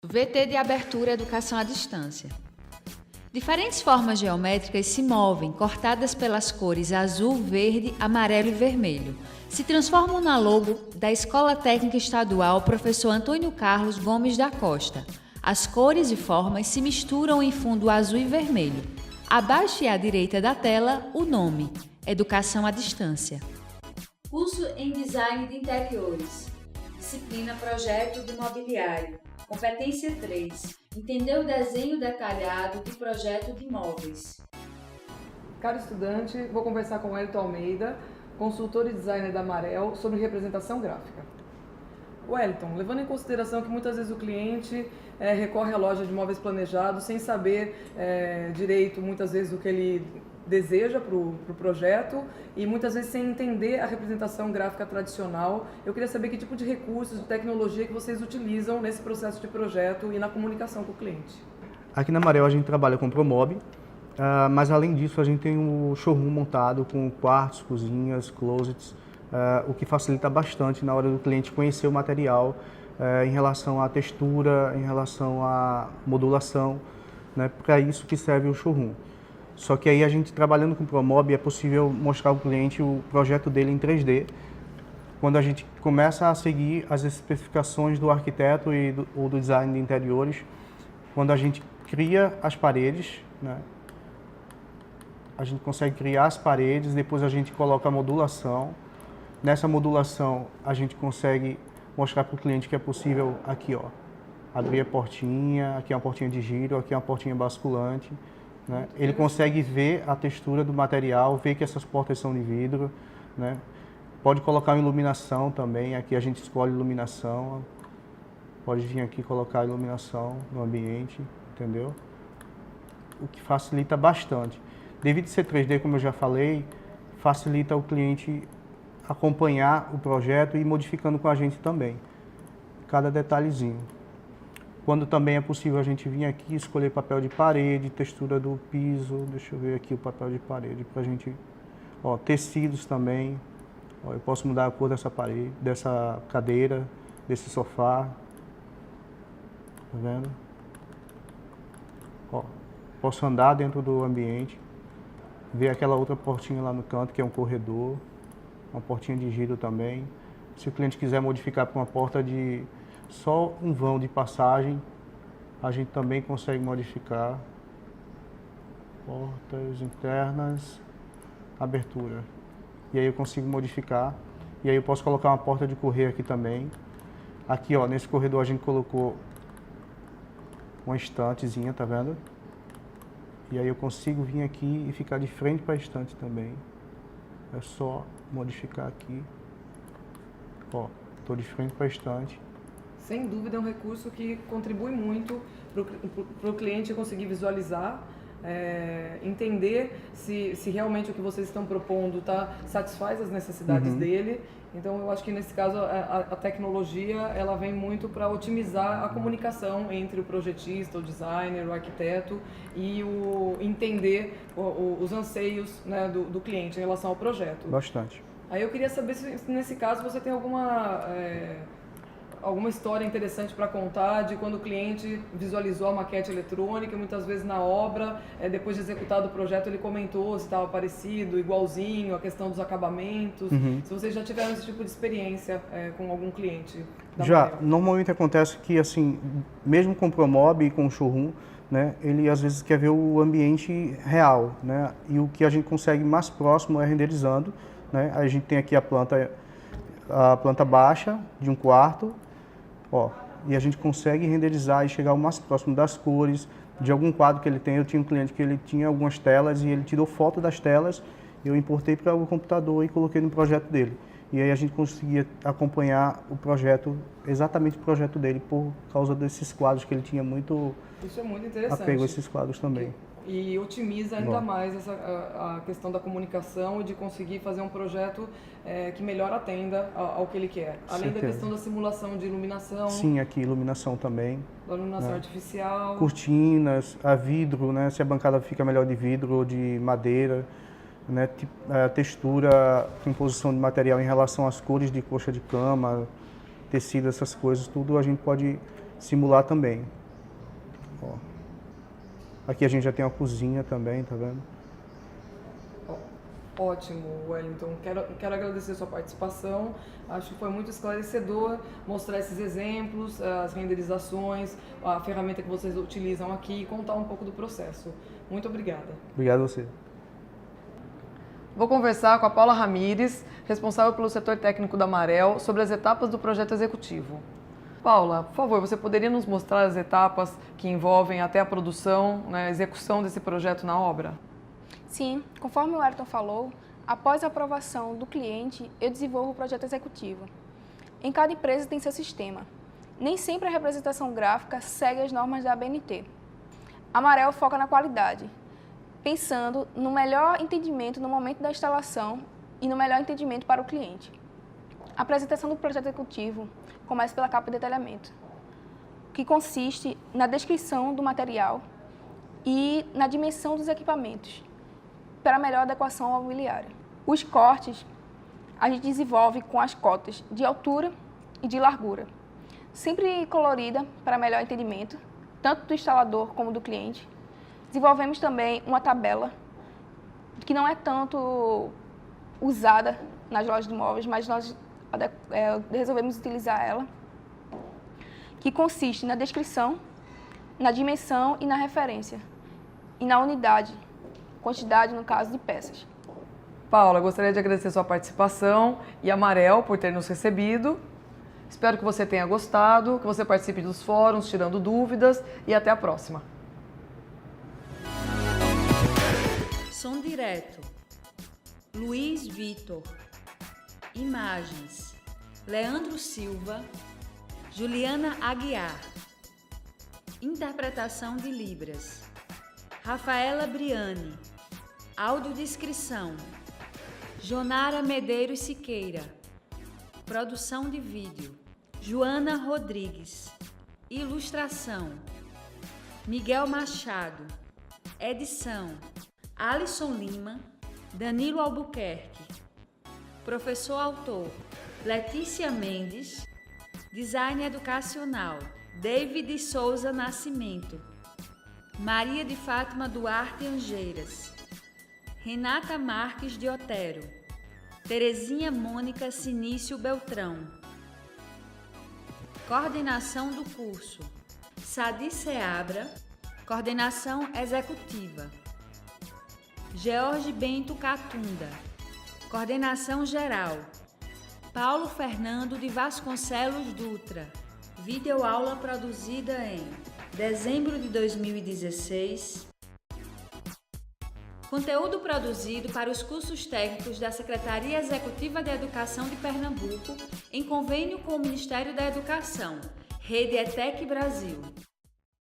VT de abertura Educação à Distância. Diferentes formas geométricas se movem, cortadas pelas cores azul, verde, amarelo e vermelho. Se transformam na logo da Escola Técnica Estadual Professor Antônio Carlos Gomes da Costa. As cores e formas se misturam em fundo azul e vermelho. Abaixo e à direita da tela, o nome, Educação à Distância. Curso em Design de Interiores. Disciplina Projeto de Mobiliário. Competência 3. Entender o desenho detalhado de projeto de imóveis. Caro estudante, vou conversar com o Wellington Almeida, consultor e designer da Marel, sobre representação gráfica. Wellington, levando em consideração que muitas vezes o cliente recorre à loja de imóveis planejados sem saber direito, muitas vezes, o que ele deseja para o projeto e muitas vezes sem entender a representação gráfica tradicional. Eu queria saber que tipo de recursos, de tecnologia que vocês utilizam nesse processo de projeto e na comunicação com o cliente. Aqui na Marel a gente trabalha com Promob, mas além disso a gente tem um showroom montado com quartos, cozinhas, closets, o que facilita bastante na hora do cliente conhecer o material em relação à textura, em relação à modulação, né? Para isso que serve o showroom. Só que aí a gente trabalhando com o Promob é possível mostrar ao cliente o projeto dele em 3D, quando a gente começa a seguir as especificações do arquiteto ou do design de interiores, quando a gente cria as paredes, né? A gente consegue criar as paredes, depois a gente coloca a modulação. Nessa modulação a gente consegue mostrar para o cliente que é possível aqui, ó, abrir a portinha, aqui é uma portinha de giro, aqui é uma portinha basculante. Né? Ele consegue ver a textura do material, ver que essas portas são de vidro, né? Pode colocar uma iluminação também, aqui a gente escolhe iluminação, pode vir aqui colocar iluminação no ambiente, entendeu? O que facilita bastante. Devido a ser 3D, como eu já falei, facilita o cliente acompanhar o projeto e ir modificando com a gente também, cada detalhezinho. Quando também é possível a gente vir aqui escolher papel de parede, textura do piso, deixa eu ver aqui o papel de parede pra gente, ó, tecidos também, ó, eu posso mudar a cor dessa parede, dessa cadeira, desse sofá, tá vendo? Ó, posso andar dentro do ambiente, ver aquela outra portinha lá no canto que é um corredor, uma portinha de giro também. Se o cliente quiser modificar para uma porta de só um vão de passagem, a gente também consegue modificar. Portas internas, abertura. E aí eu consigo modificar. E aí eu posso colocar uma porta de correr aqui também. Aqui, ó, nesse corredor a gente colocou uma estantezinha, tá vendo? E aí eu consigo vir aqui e ficar de frente para a estante também. É só modificar aqui. Ó, tô de frente para a estante. Sem dúvida é um recurso que contribui muito para o cliente conseguir visualizar, entender se realmente o que vocês estão propondo satisfaz as necessidades dele. Então eu acho que nesse caso a tecnologia ela vem muito para otimizar a comunicação entre o projetista, o designer, o arquiteto e entender os anseios, né, do cliente em relação ao projeto. Bastante. Aí eu queria saber se nesse caso você tem alguma história interessante para contar de quando o cliente visualizou a maquete eletrônica, muitas vezes na obra, depois de executado o projeto, ele comentou se estava parecido, igualzinho, a questão dos acabamentos. Se vocês já tiveram esse tipo de experiência com algum cliente da Marel. Normalmente acontece que, assim, mesmo com o Promob e com o showroom, né, ele às vezes quer ver o ambiente real, né, e o que a gente consegue mais próximo é renderizando, né. A gente tem aqui a planta baixa de um quarto, ó, e a gente consegue renderizar e chegar o mais próximo das cores, de algum quadro que ele tem. Eu tinha um cliente que ele tinha algumas telas e ele tirou foto das telas, eu importei para o computador e coloquei no projeto dele. E aí a gente conseguia acompanhar o projeto, exatamente o projeto dele, por causa desses quadros que ele tinha muito, Isso é muito interessante. apego a esses quadros também. E otimiza ainda mais a questão da comunicação e de conseguir fazer um projeto que melhor atenda ao que ele quer. Além da questão da simulação de iluminação. Sim, aqui iluminação também. Da iluminação artificial. Cortinas, a vidro, né? Se a bancada fica melhor de vidro ou de madeira. Né? A textura, composição de material em relação às cores de coxa de cama, tecido, essas coisas, tudo a gente pode simular também. Ó. Aqui a gente já tem uma cozinha também, tá vendo? Ótimo, Wellington. Quero agradecer a sua participação. Acho que foi muito esclarecedor mostrar esses exemplos, as renderizações, a ferramenta que vocês utilizam aqui e contar um pouco do processo. Muito obrigada. Obrigado a você. Vou conversar com a Paula Ramires, responsável pelo setor técnico da Marel, sobre as etapas do projeto executivo. Paula, por favor, você poderia nos mostrar as etapas que envolvem até a produção, a execução desse projeto na obra? Sim, conforme o Wellington falou, após a aprovação do cliente, eu desenvolvo o projeto executivo. Em cada empresa tem seu sistema. Nem sempre a representação gráfica segue as normas da ABNT. A Marel foca na qualidade, pensando no melhor entendimento no momento da instalação e no melhor entendimento para o cliente. A apresentação do projeto executivo começa pela capa de detalhamento, que consiste na descrição do material e na dimensão dos equipamentos, para melhor adequação ao mobiliário. Os cortes a gente desenvolve com as cotas de altura e de largura, sempre colorida para melhor entendimento, tanto do instalador como do cliente. Desenvolvemos também uma tabela que não é tanto usada nas lojas de móveis, mas nós resolvemos utilizar ela, que consiste na descrição, na dimensão e na referência, e na unidade, quantidade, no caso, de peças. Paula, gostaria de agradecer sua participação e a Marel por ter nos recebido. Espero que você tenha gostado, que você participe dos fóruns, tirando dúvidas, e até a próxima. Som direto, Luiz Vitor. Imagens, Leandro Silva, Juliana Aguiar. Interpretação de Libras, Rafaela Briani. Audiodescrição, Jonara Medeiros Siqueira. Produção de vídeo, Joana Rodrigues. Ilustração, Miguel Machado. Edição, Alisson Lima, Danilo Albuquerque. Professor autor, Letícia Mendes. Design educacional, David Souza Nascimento. Maria de Fátima Duarte Angeiras. Renata Marques de Otero. Terezinha Mônica Sinício Beltrão. Coordenação do curso, Sadi Seabra. Coordenação executiva, George Bento Catunda. Coordenação geral, Paulo Fernando de Vasconcelos Dutra. Videoaula produzida em dezembro de 2016. Conteúdo produzido para os cursos técnicos da Secretaria Executiva de Educação de Pernambuco, em convênio com o Ministério da Educação, Rede ETEC Brasil.